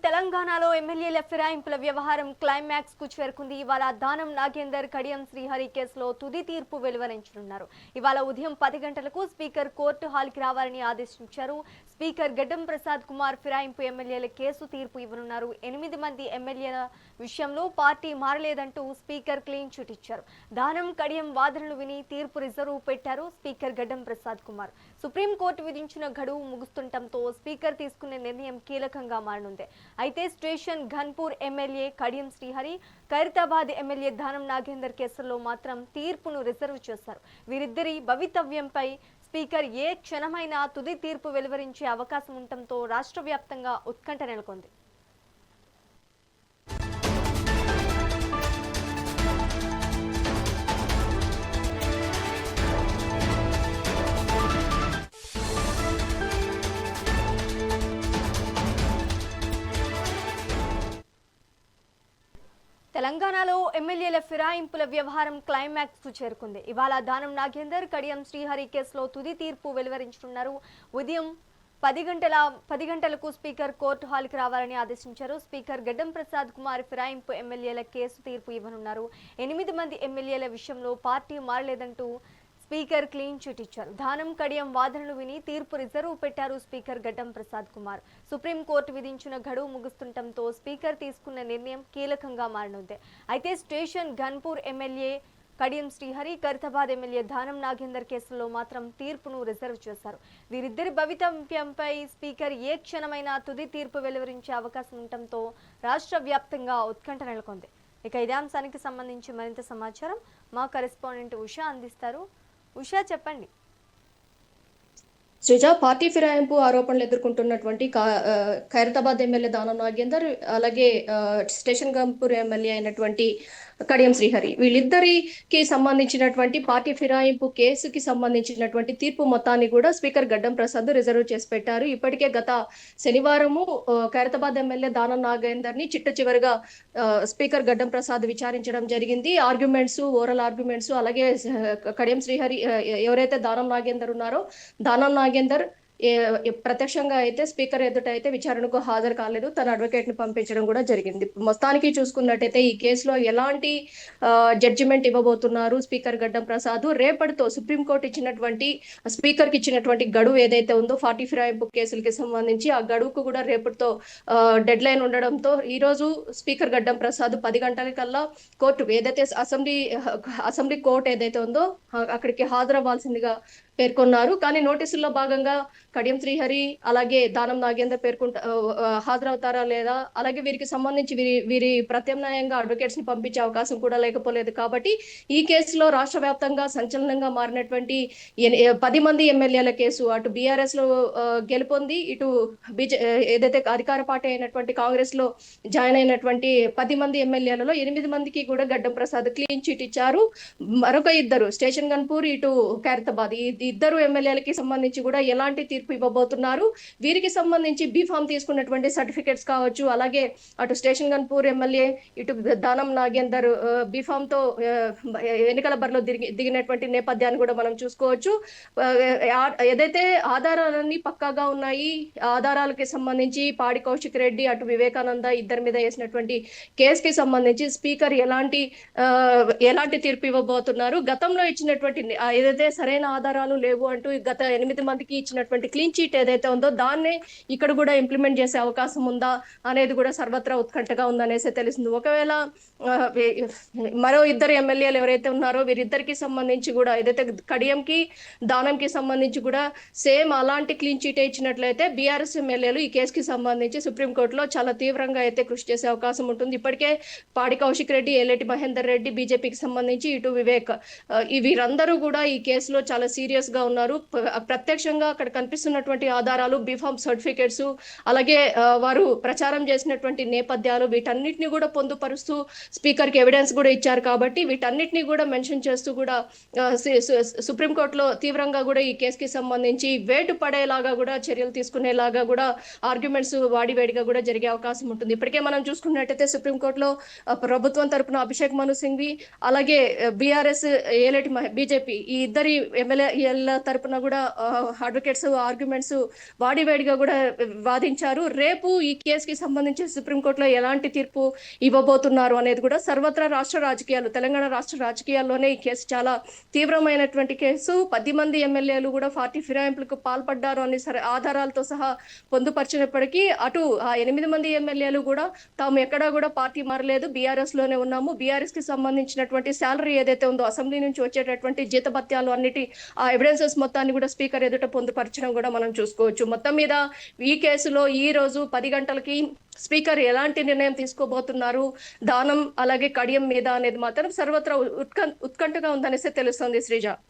తెలంగాణలో ఎమ్మెల్యేల ఫిరాయింపుల వ్యవహారం క్లైమాక్స్ కు చేరుకుంది. ఇవాళ దానం నాగేందర్, కడియం శ్రీహరి కేసులో తుది తీర్పు వెలువరించనున్నారు. ఇవాళ ఉదయం 10 గంటలకు స్పీకర్ కోర్టు హాల్కి రావాలని ఆదేశించారు. స్పీకర్ గడ్డం ప్రసాద్ కుమార్ ఫిరాయింపు ఎమ్మెల్యేల కేసు తీర్పు ఇవ్వనున్నారు. 8 మంది ఎమ్మెల్యేల విషయంలో పార్టీ మారలేదంటూ స్పీకర్ క్లీన్ చిట్ ఇచ్చారు. దానం, కడియం వాదనలు విని తీర్పు రిజర్వ్ పెట్టారు స్పీకర్ గడ్డం ప్రసాద్ కుమార్. సుప్రీంకోర్టు విధించిన గడువు ముగుస్తుండటంతో స్పీకర్ తీసుకునే నిర్ణయం కీలకంగా మారనుంది. అయితే station Ghanpur MLA Kadiyam Srihari, Khairatabad MLA Danam Nagender కేసుల్లో మాత్రం తీర్పును రిజర్వ్ చేశారు. వీరిద్దరి భవితవ్యంపై స్పీకర్ ఏ క్షణమైనా తుది తీర్పు వెలువరించే అవకాశం ఉండటంతో రాష్ట్ర వ్యాప్తంగా ఉత్కంఠ నెలకొంది. తెలంగాణలో ఎమ్మెల్యేల ఫిరాయింపుల వ్యవహారం క్లైమాక్స్ కు చేరుకుంది. ఇవాళ దానం నాగేందర్, కడియం శ్రీహరి కేసులో తుది తీర్పు వెలువరించనున్నారు. ఉదయం 10 గంటలకు స్పీకర్ కోర్టు హాల్కి రావాలని ఆదేశించారు. స్పీకర్ గడ్డం ప్రసాద్ కుమార్ ఫిరాయింపు ఎమ్మెల్యేల కేసు తీర్పు ఇవ్వనున్నారు. 8 మంది ఎమ్మెల్యేల విషయంలో పార్టీ మారలేదంటూ స్పీకర్ క్లీన్ చిట్ ఇచ్చారు. దానం, కడియం వాదనలు విని తీర్పు రిజర్వ్ పెట్టారు స్పీకర్ గడ్డం ప్రసాద్ కుమార్. సుప్రీంకోర్టు విధించిన గడువు ముగుస్తుండటంతో స్పీకర్ తీసుకున్న నిర్ణయం కీలకంగా మారనుంది. అయితే station Ghanpur MLA Kadiyam Srihari, Khairatabad MLA Danam Nagender కేసుల్లో మాత్రం తీర్పును రిజర్వ్ చేశారు. వీరిద్దరి భవితవ్యంపై స్పీకర్ ఏ క్షణమైనా తుది తీర్పు వెలువరించే అవకాశం ఉండటంతో రాష్ట్ర వ్యాప్తంగా ఉత్కంఠ నెలకొంది. ఇక ఇదే అంశానికి సంబంధించి మరింత సమాచారం మా కరెస్పాండెంట్ ఉషా అందిస్తారు. ఉషా, చెప్పండి. శ్రీజ, పార్టీ ఫిరాయింపు ఆరోపణలు ఎదుర్కొంటున్నటువంటి ఖైరతాబాద్ ఎమ్మెల్యే దానం నాగేందర్, అలాగే స్టేషన్ గంపూర్ ఎమ్మెల్యే అయినటువంటి కడియం శ్రీహరి, వీళ్ళిద్దరికి సంబంధించినటువంటి పార్టీ ఫిరాయింపు కేసుకి సంబంధించినటువంటి తీర్పు మొత్తాన్ని కూడా స్పీకర్ గడ్డం ప్రసాద్ రిజర్వ్ చేసి పెట్టారు. ఇప్పటికే గత శనివారము ఖైరతాబాద్ ఎమ్మెల్యే దానం నాగేందర్ ని చిట్ట చివరిగా స్పీకర్ గడ్డం ప్రసాద్ విచారించడం జరిగింది. ఓరల్ ఆర్గ్యుమెంట్స్, అలాగే కడియం శ్రీహరి ఎవరైతే దానం నాగేందర్ ఉన్నారో, దానం నాగేందర్ ప్రత్యక్షంగా అయితే స్పీకర్ ఎదుట అయితే విచారణకు హాజరు కాలేదు. తన అడ్వకేట్ ని పంపించడం కూడా జరిగింది. మొత్తానికి చూసుకున్నట్టయితే ఈ కేసులో ఎలాంటి జడ్జిమెంట్ ఇవ్వబోతున్నారు స్పీకర్ గడ్డం ప్రసాద్, రేపటితో సుప్రీంకోర్టు ఇచ్చినటువంటి స్పీకర్ కి ఇచ్చినటువంటి గడువు ఏదైతే ఉందో పార్టీ ఫిరాయింపు కేసులకి సంబంధించి, ఆ గడువుకు కూడా రేపటితో డెడ్ లైన్ ఉండడంతో ఈ రోజు స్పీకర్ గడ్డం ప్రసాద్ 10 గంటలకల్లా కోర్టు ఏదైతే అసెంబ్లీ కోర్టు ఏదైతే ఉందో అక్కడికి హాజరవ్వాల్సిందిగా పేర్కొన్నారు. కానీ నోటీసుల్లో భాగంగా కడియం శ్రీహరి అలాగే దానం నాగేందర్ హాజరవుతారా లేదా, అలాగే వీరికి సంబంధించి వీరి ప్రత్యామ్నాయంగా అడ్వకేట్స్ ని పంపించే అవకాశం కూడా లేకపోలేదు. కాబట్టి ఈ కేసులో రాష్ట్ర వ్యాప్తంగా సంచలనంగా మారినటువంటి 10 మంది ఎమ్మెల్యేల కేసు, అటు బీఆర్ఎస్ లో గెలుపొంది, ఇటు ఏదైతే అధికార పార్టీ అయినటువంటి కాంగ్రెస్ లో జాయిన్ అయినటువంటి 10 మంది ఎమ్మెల్యేలలో 8 మందికి కూడా గడ్డం ప్రసాద్ క్లీన్ చిట్ ఇచ్చారు. మరొక ఇద్దరు స్టేషన్ గన్పూర్, ఇటు ఖైరతాబాద్, ఇద్దరు ఎమ్మెల్యేలకి సంబంధించి కూడా ఎలాంటి తీర్పు ఇవ్వబోతున్నారు, వీరికి సంబంధించి బీఫామ్ తీసుకున్నటువంటి సర్టిఫికెట్స్ కావచ్చు, అలాగే అటు స్టేషన్ గన్పూర్ ఎమ్మెల్యే, ఇటు దానం నాగేందర్ బీఫామ్ తో ఎన్నికల బరిలో దిగినటువంటి నేపథ్యాన్ని కూడా మనం చూసుకోవచ్చు. ఏదైతే ఆధారాలన్నీ పక్కాగా ఉన్నాయి, ఆధారాలకి సంబంధించి పాడి కౌశిక్ రెడ్డి, అటు వివేకానంద ఇద్దరి మీద వేసినటువంటి కేసుకి సంబంధించి స్పీకర్ ఎలాంటి తీర్పు ఇవ్వబోతున్నారు, గతంలో ఇచ్చినటువంటి ఏదైతే సరైన ఆధారాలు లేవు అంటూ గత 8 మందికి ఇచ్చినటువంటి క్లీన్ చీట్ ఏదైతే ఉందో దాన్నే ఇక్కడ కూడా ఇంప్లిమెంట్ చేసే అవకాశం ఉందా అనేది కూడా సర్వత్రా ఉత్కంఠగా ఉందనేసి తెలిసింది. ఒకవేళ మరో ఇద్దరు ఎమ్మెల్యేలు ఎవరైతే ఉన్నారో వీరిద్దరికి సంబంధించి కూడా ఏదైతే కడియంకి దానంకి సంబంధించి కూడా సేమ్ అలాంటి క్లీన్ చీట్ ఇచ్చినట్లయితే బీఆర్ఎస్ ఎమ్మెల్యేలు ఈ కేసుకి సంబంధించి సుప్రీంకోర్టులో చాలా తీవ్రంగా అయితే కృషి చేసే అవకాశం ఉంటుంది. ఇప్పటికే పాడి కౌశిక్ రెడ్డి, ఏలేటి మహేందర్ రెడ్డి బీజేపీకి సంబంధించి, ఇటు వివేక్, వీరందరూ కూడా ఈ కేసులో చాలా సీరియస్ గా ఉన్నారు. ప్రత్యక్షంగా అక్కడ కనిపిస్తున్నటువంటి ఆధారాలు, బీఫామ్ సర్టిఫికేట్స్, అలాగే వారు ప్రచారం చేసినటువంటి నేపథ్యాలు, వీటన్నిటిని కూడా పొందుపరుస్తూ స్పీకర్ కి ఎవిడెన్స్ కూడా ఇచ్చారు. కాబట్టి వీటన్నిటిని కూడా మెన్షన్ చేస్తూ కూడా సుప్రీంకోర్టులో తీవ్రంగా కూడా ఈ కేసుకి సంబంధించి వేటు పడేలాగా కూడా చర్యలు తీసుకునేలాగా కూడా ఆర్గ్యుమెంట్స్ వాడివేడిగా కూడా జరిగే అవకాశం ఉంటుంది. ఇప్పటికే మనం చూసుకున్నట్టయితే సుప్రీంకోర్టులో ప్రభుత్వం తరపున అభిషేక్ మను సింఘ్వి, అలాగే బీఆర్ఎస్ ఏలేటి బీజేపీ ఈ ఇద్దరి ఎమ్మెల్యేల ఎమ్మెల్యేల తరపున కూడా అడ్వకేట్స్ ఆర్గ్యుమెంట్స్ వాడివేడిగా కూడా వాదించారు. రేపు ఈ కేసుకి సంబంధించి సుప్రీంకోర్టులో ఎలాంటి తీర్పు ఇవ్వబోతున్నారు అనేది కూడా సర్వత్రా రాష్ట్ర రాజకీయాలు, తెలంగాణ రాష్ట్ర రాజకీయాల్లోనే ఈ కేసు చాలా తీవ్రమైనటువంటి కేసు. 10 మంది ఎమ్మెల్యేలు కూడా పార్టీ ఫిరాయింపులకు పాల్పడ్డారు అని ఆధారాలతో సహా పొందుపరిచినప్పటికీ అటు ఆ 8 మంది ఎమ్మెల్యేలు కూడా తాము ఎక్కడా కూడా పార్టీ మారలేదు, బీఆర్ఎస్ లోనే ఉన్నాము, బీఆర్ఎస్ కి సంబంధించినటువంటి శాలరీ ఏదైతే ఉందో అసెంబ్లీ నుంచి వచ్చేటటువంటి జీతభత్యాలు అన్నిటి ఆ ఎవిడెన్సెస్ మొత్తాన్ని కూడా స్పీకర్ ఎదుట పొందుపరచడం కూడా మనం చూసుకోవచ్చు. మొత్తం మీద ఈ కేసులో ఈ రోజు 10 గంటలకి స్పీకర్ ఎలాంటి నిర్ణయం తీసుకోబోతున్నారు దానం అలాగే కడియం మీద అనేది మాత్రం సర్వత్రా ఉత్కంఠగా ఉందనేసి తెలుస్తోంది శ్రీజ.